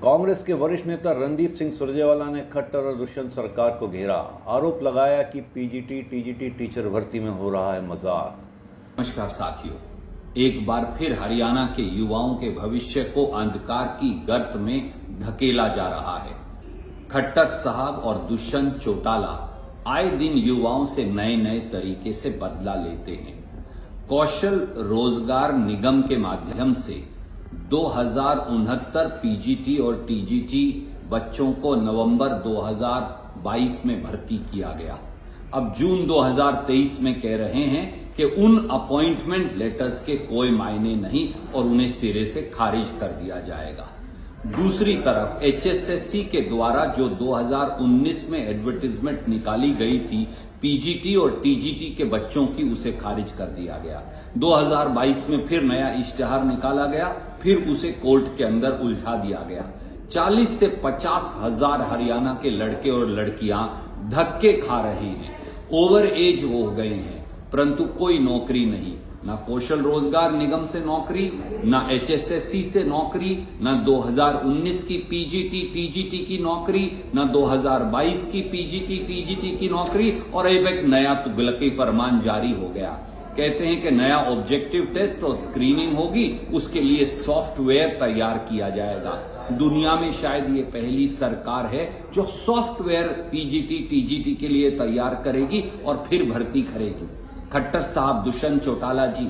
कांग्रेस के वरिष्ठ नेता रणदीप सिंह सुरजेवाला ने खट्टर और दुष्यंत सरकार को घेरा। आरोप लगाया कि पीजीटी टीजीटी टीचर भर्ती में हो रहा है मजाक। नमस्कार साथियों, एक बार फिर हरियाणा के युवाओं के भविष्य को अंधकार की गर्त में धकेला जा रहा है। खट्टर साहब और दुष्यंत चौटाला आए दिन युवाओं से नए नए तरीके से बदला लेते हैं। कौशल रोजगार निगम के माध्यम से 2069 पीजीटी और टीजीटी बच्चों को नवंबर 2022 में भर्ती किया गया। अब जून 2023 में कह रहे हैं कि उन अपॉइंटमेंट लेटर्स के कोई मायने नहीं और उन्हें सिरे से खारिज कर दिया जाएगा। दूसरी तरफ एचएसएससी के द्वारा जो 2019 में एडवर्टाइजमेंट निकाली गई थी पीजीटी और टीजीटी के बच्चों की, उसे खारिज कर दिया गया। 2022 में फिर नया इश्तेहार निकाला गया, फिर उसे कोर्ट के अंदर उलझा दिया गया। 40 से 50 हजार हरियाणा के लड़के और लड़कियां धक्के खा रहे हैं, ओवर एज हो गए हैं, परंतु कोई नौकरी नहीं। ना कौशल रोजगार निगम से नौकरी, ना एचएसएससी से नौकरी, ना 2019 की पीजीटी टीजीटी की नौकरी, ना 2022 की पीजीटी टीजीटी की नौकरी। और अब एक नया तुगलकी फरमान जारी हो गया। कहते हैं कि नया ऑब्जेक्टिव टेस्ट और स्क्रीनिंग होगी, उसके लिए सॉफ्टवेयर तैयार किया जाएगा। दुनिया में शायद ये पहली सरकार है जो सॉफ्टवेयर पीजीटी टीजीटी के लिए तैयार करेगी और फिर भर्ती करेगी। खट्टर साहब, दुष्यंत चौटाला जी,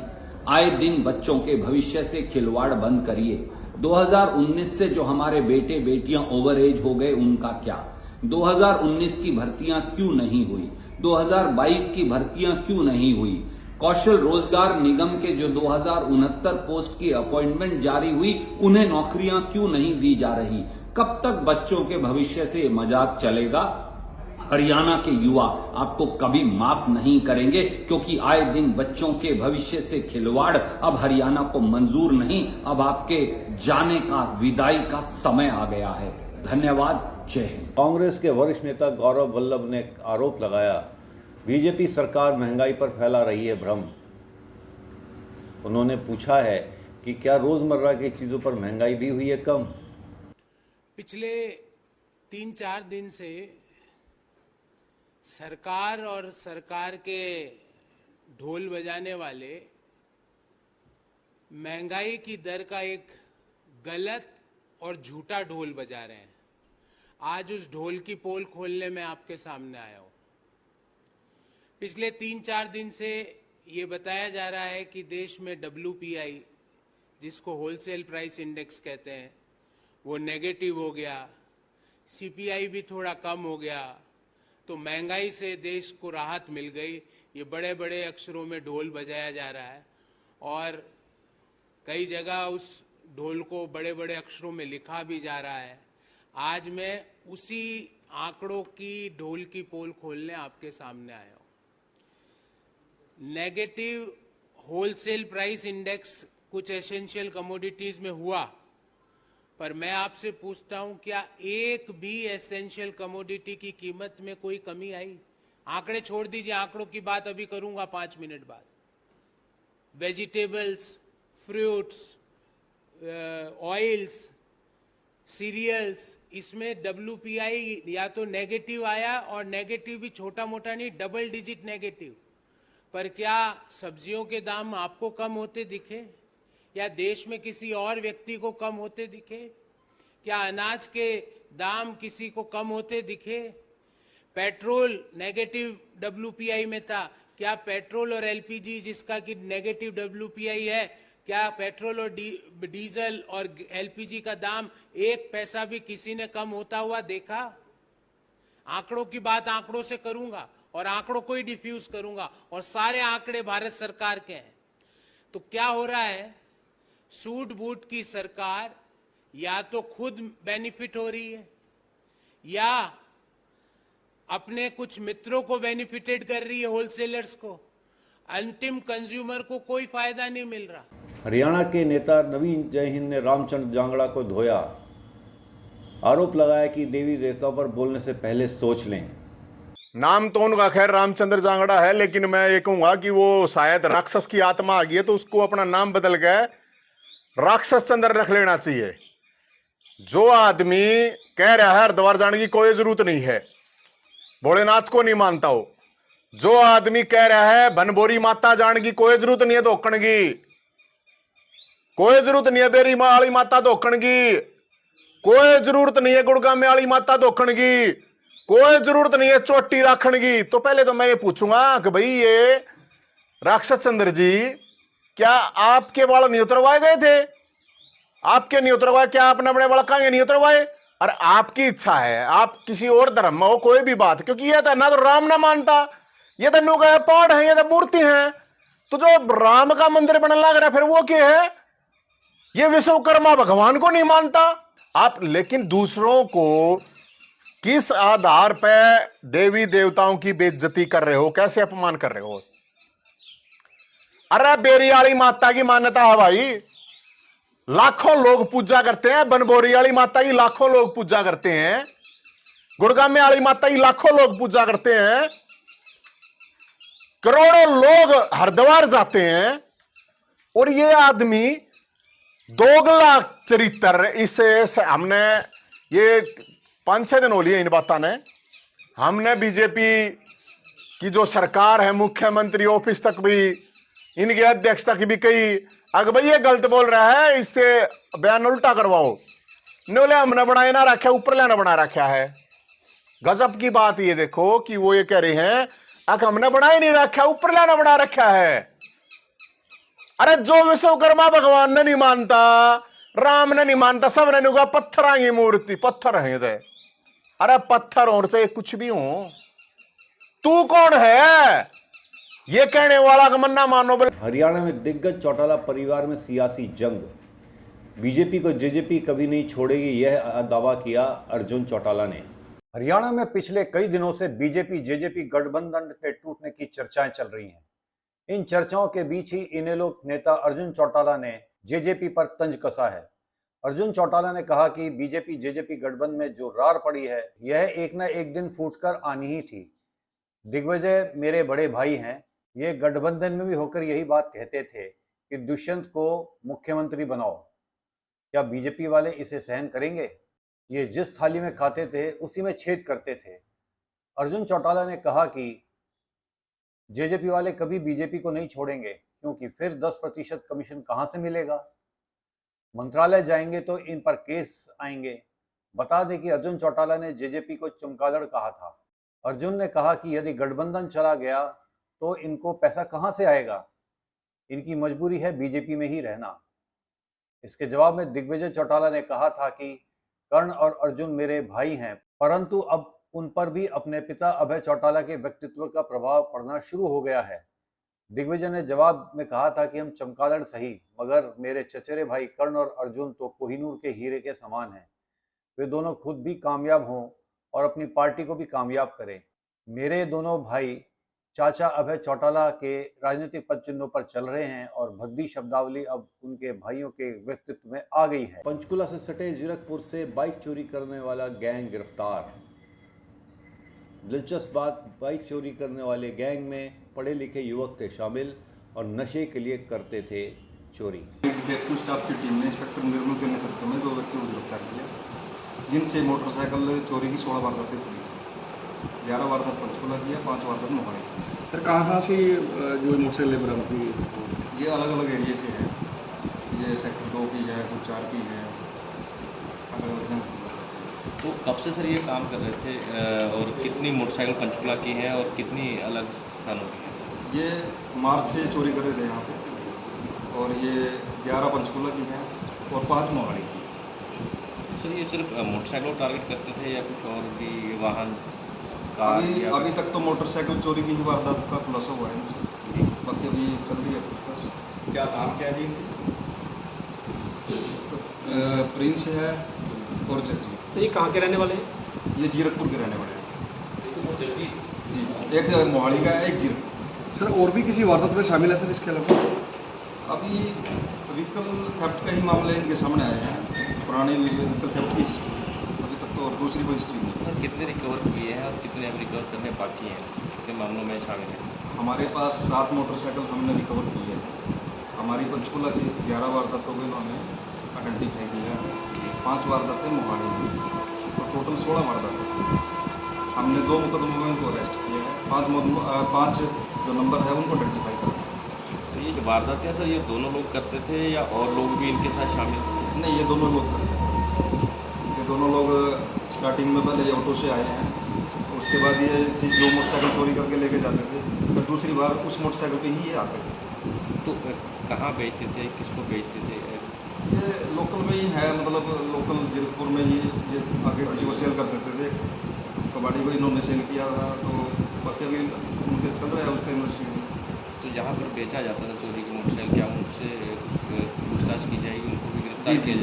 आए दिन बच्चों के भविष्य से खिलवाड़ बंद करिए। 2019 से जो हमारे बेटे बेटियां ओवर एज हो गए उनका क्या? 2019 की भर्तियां क्यों नहीं हुई? 2022 की भर्तियां क्यों नहीं हुई? कौशल रोजगार निगम के जो 2069 पोस्ट की अपॉइंटमेंट जारी हुई, उन्हें नौकरियां क्यों नहीं दी जा रही? कब तक बच्चों के भविष्य से मजाक चलेगा? हरियाणा के युवा आपको कभी माफ नहीं करेंगे, क्योंकि आए दिन बच्चों के भविष्य से खिलवाड़ अब हरियाणा को मंजूर नहीं। अब आपके जाने का, विदाई का समय आ गया है। धन्यवाद, जय हिंद। कांग्रेस के वरिष्ठ नेता गौरव वल्लभ ने आरोप लगाया, बीजेपी सरकार महंगाई पर फैला रही है भ्रम। उन्होंने पूछा है कि क्या रोजमर्रा की चीजों पर महंगाई भी हुई है कम? पिछले 3-4 दिन से सरकार और सरकार के ढोल बजाने वाले महंगाई की दर का एक गलत और झूठा ढोल बजा रहे हैं। आज उस ढोल की पोल खोलने में आपके सामने आया हूं। पिछले 3-4 दिन से ये बताया जा रहा है कि देश में WPI, जिसको होलसेल प्राइस इंडेक्स कहते हैं, वो नेगेटिव हो गया, CPI भी थोड़ा कम हो गया, तो महंगाई से देश को राहत मिल गई। ये बड़े बड़े अक्षरों में ढोल बजाया जा रहा है और कई जगह उस ढोल को बड़े बड़े अक्षरों में लिखा भी जा रहा है। आज मैं उसी आंकड़ों की ढोल की पोल खोलने आपके सामने आया हूं। नेगेटिव होलसेल प्राइस इंडेक्स कुछ एसेंशियल कमोडिटीज में हुआ, पर मैं आपसे पूछता हूं, क्या एक भी एसेंशियल कमोडिटी की कीमत में कोई कमी आई? आंकड़े छोड़ दीजिए, आंकड़ों की बात अभी करूंगा 5 मिनट बाद। वेजिटेबल्स, फ्रूट्स, ऑयल्स, सीरियल्स, इसमें WPI या तो नेगेटिव आया, और नेगेटिव भी छोटा मोटा नहीं, डबल डिजिट नेगेटिव। पर क्या सब्जियों के दाम आपको कम होते दिखे, या देश में किसी और व्यक्ति को कम होते दिखे? क्या अनाज के दाम किसी को कम होते दिखे? पेट्रोल नेगेटिव WPI में था, क्या पेट्रोल और LPG, जिसका कि नेगेटिव WPI है, क्या पेट्रोल और डीजल और LPG का दाम 1 पैसा भी किसी ने कम होता हुआ देखा? आंकड़ों की बात आंकड़ों से करूंगा और आंकड़ों को ही डिफ्यूज करूंगा, और सारे आंकड़े भारत सरकार के हैं। तो क्या हो रहा है? सूट बूट की सरकार या तो खुद बेनिफिट हो रही है, या अपने कुछ मित्रों को बेनिफिटेड कर रही है, होलसेलर्स को। अंतिम कंज्यूमर को कोई फायदा नहीं मिल रहा। हरियाणा के नेता नवीन जयहिंद ने रामचंद्र जांगड़ा को धोया। आरोप लगाया कि देवी देवताओं पर बोलने से पहले सोच लें। नाम तो उनका खैर रामचंद्र जांगड़ा है, लेकिन मैं ये कहूंगा कि वो शायद राक्षस की आत्मा आ गई है, तो उसको अपना नाम बदल के राक्षस चंद्र रख लेना चाहिए। जो आदमी कह रहा है हरिद्वार जाने की कोई जरूरत नहीं है, भोलेनाथ को नहीं मानता हो, जो आदमी कह रहा है बनबोरी माता जाने की कोई जरूरत नहीं है धोखण की, कोई जरूरत नहीं है बेरी वाली माता धोखण की, कोई जरूरत नहीं है गुड़गामे वाली माता धोखण की, कोई जरूरत नहीं है चोटी राखण की। तो पहले तो मैं पूछूंगा कि भाई ये राक्षस चंद्र जी, क्या आपके बाल नहीं उतरवाए गए थे? आपके नहीं उतरवाए, क्या आपने अपने बाल कहा नहीं उतरवाए? और आपकी इच्छा है, आप किसी और धर्म में हो, कोई भी बात, क्योंकि ये तो ना तो राम ना मानता, ये तो नु का पहाड़ है, ये तो मूर्ति है, तो जो राम का मंदिर बनने लग रहा है फिर वो क्या है? ये विश्वकर्मा भगवान को नहीं मानता आप, लेकिन दूसरों को किस आधार पर देवी देवताओं की बेइज्जती कर रहे हो, कैसे अपमान कर रहे हो? अरे बेरी वाली माता की मान्यता है भाई, लाखों लोग पूजा करते हैं, बनबोरी वाली माता की लाखों लोग पूजा करते हैं, गुड़गामे वाली माता की लाखों लोग पूजा करते हैं, करोड़ों लोग हरिद्वार जाते हैं, और ये आदमी दोगला चरित्र, इससे हमने ये 5-6 दिन हो लिए इन बातों ने, हमने बीजेपी की जो सरकार है, मुख्यमंत्री ऑफिस तक भी, इनकी अध्यक्ष तक भी कही, अगर भाई ये गलत बोल रहा है इससे बयान उल्टा करवाओ, बोले हमने बनाए ना रखा, ऊपर लेना बना रखा है। गजब की बात ये देखो कि वो ये कह रहे हैं अगर हमने बनाए नहीं रखा, ऊपर लेना बना रखा है। अरे जो विश्वकर्मा भगवान ने नहीं मानता, राम ने नहीं मानता, सब ने नहीं, पत्थर आएंगे मूर्ति, पत्थर है दे। अरे पत्थर और से कुछ भी हो, तू कौन है ये कहने वाला का मन्ना मानो। हरियाणा में दिग्गज चौटाला परिवार में सियासी जंग, बीजेपी को जेजेपी कभी नहीं छोड़ेगी, यह दावा किया अर्जुन चौटाला ने। हरियाणा में पिछले कई दिनों से बीजेपी जेजेपी गठबंधन के टूटने की चर्चाएं चल रही हैं। इन चर्चाओं के बीच ही इनेलो नेता अर्जुन चौटाला ने जेजेपी पर तंज कसा है। अर्जुन चौटाला ने कहा कि बीजेपी जेजेपी गठबंधन में जो रार पड़ी है, यह एक न एक दिन फूटकर आनी ही थी। दिग्विजय मेरे बड़े भाई हैं, ये गठबंधन में भी होकर यही बात कहते थे कि दुष्यंत को मुख्यमंत्री बनाओ। क्या बीजेपी वाले इसे सहन करेंगे? ये जिस थाली में खाते थे उसी में छेद करते थे। अर्जुन चौटाला ने कहा कि जेजेपी वाले कभी बीजेपी को नहीं छोड़ेंगे, क्योंकि फिर 10% कमीशन कहां से मिलेगा? मंत्रालय जाएंगे तो इन पर केस आएंगे। बता दें कि अर्जुन चौटाला ने जेजेपी को चमगादड़ कहा था। अर्जुन ने कहा कि यदि गठबंधन चला गया तो इनको पैसा कहां से आएगा? इनकी मजबूरी है बीजेपी में ही रहना। इसके जवाब में दिग्विजय चौटाला ने कहा था कि कर्ण और अर्जुन मेरे भाई हैं, परंतु अब उन पर भी अपने पिता अभय चौटाला के व्यक्तित्व का प्रभाव पड़ना शुरू हो गया है। दिग्विजय ने जवाब में कहा था कि हम चमगादड़ सही, मगर मेरे चचेरे भाई कर्ण और अर्जुन तो कोहिनूर के हीरे के समान हैं। वे दोनों खुद भी कामयाब हों और अपनी पार्टी को भी कामयाब करें। मेरे दोनों भाई चाचा अभय चौटाला के राजनीतिक पद चिन्हों पर चल रहे हैं और भद्दी शब्दावली अब उनके भाइयों के व्यक्तित्व में आ गई है। पंचकुला से सटे जीरकपुर से बाइक चोरी करने वाला गैंग गिरफ्तार। दिलचस्प बात, बाइक चोरी करने वाले गैंग में पढ़े लिखे युवक थे शामिल और नशे के लिए करते थे चोरी। डेप्टी स्टाफ की टीम ने इंस्पेक्टर निर्मल के नेतृत्व में 2 व्यक्तियों को गिरफ्तार किया, जिनसे मोटरसाइकिल चोरी की 16 वारदातें हुई। 11 वारदात पंचकुला की है, 5 वारदात मोहाली। सर कहाँ से जो मोटरसाइकिल बरामद हुई? ये अलग अलग एरिए से है, ये सेक्टर 2 की है, कुछ 4 की है, अलग अलग जगह। तो कब से सर ये काम कर रहे थे और कितनी मोटरसाइकिल पंचकुला की है और कितनी अलग स्थानों की है? ये मार्च से चोरी कर रहे थे यहाँ पे, और ये 11 पंचकुला की है और 5 मोहाली की। सर ये सिर्फ मोटरसाइकिल को टारगेट करते थे या कुछ और भी वाहन? अभी तक तो मोटरसाइकिल चोरी की ही वारदात का खुलासा हुआ है इनसे, बाकी अभी चल रही है पूछताछ। क्या नाम क्या है जी? प्रिंस है और जगजीत। तो ये कहाँ के रहने वाले हैं? ये जीरकपुर के रहने वाले हैं जी, एक मोहाली का है, एक जीरकपुर। सर और भी किसी वारदात में शामिल है सर इसके अलावा? अभी व्हीकल थेफ्ट का ही मामले इनके सामने आए हैं, पुराने व्हीकल थेफ्ट की अभी तक तो और दूसरी कोई हिस्ट्री नहीं। सर कितने रिकवर किए हैं और कितने अब रिकवर करने बाकी हैं, कितने मामलों में शामिल हैं? हमारे पास 7 मोटरसाइकिल हमने रिकवर की है। हमारी पंचकुला की 11 वारदातों में उन्होंने आइडेंटिफाई किया है। 5 वारदातें मोहाली में और टोटल 16 वारदातें। हमने 2 मुकदमों में उनको अरेस्ट किया है। 5 जो नंबर है उनको आइडेंटिफाई कर दिया। तो ये जो वारदातें हैं सर, ये दोनों लोग करते थे या और लोग भी इनके साथ शामिल थे? नहीं, ये दोनों लोग करते हैं। ये दोनों लोग स्टार्टिंग में पहले ये ऑटो से आए हैं, उसके बाद ये चीज़ जो मोटरसाइकिल चोरी करके लेके जाते थे, फिर दूसरी बार उस मोटरसाइकिल पे ही ये आते थे। तो कहाँ बेचते थे, किसको बेचते थे? ये लोकल में ही है, मतलब लोकल जीरकपुर में ही ये आगे किसी को सेल कर देते थे। कबाड़ी को इन्होंने सेल किया था, तो बाकी अभी उनके चल रहा है उसका इन्वेस्टिगेशन। तो जहाँ पर बेचा जाता था चोरी की मोटरसाइकिल, क्या उनसे पूछताछ की जाएगी, उनको भी गिरफ्तार जी, किया जाएगा?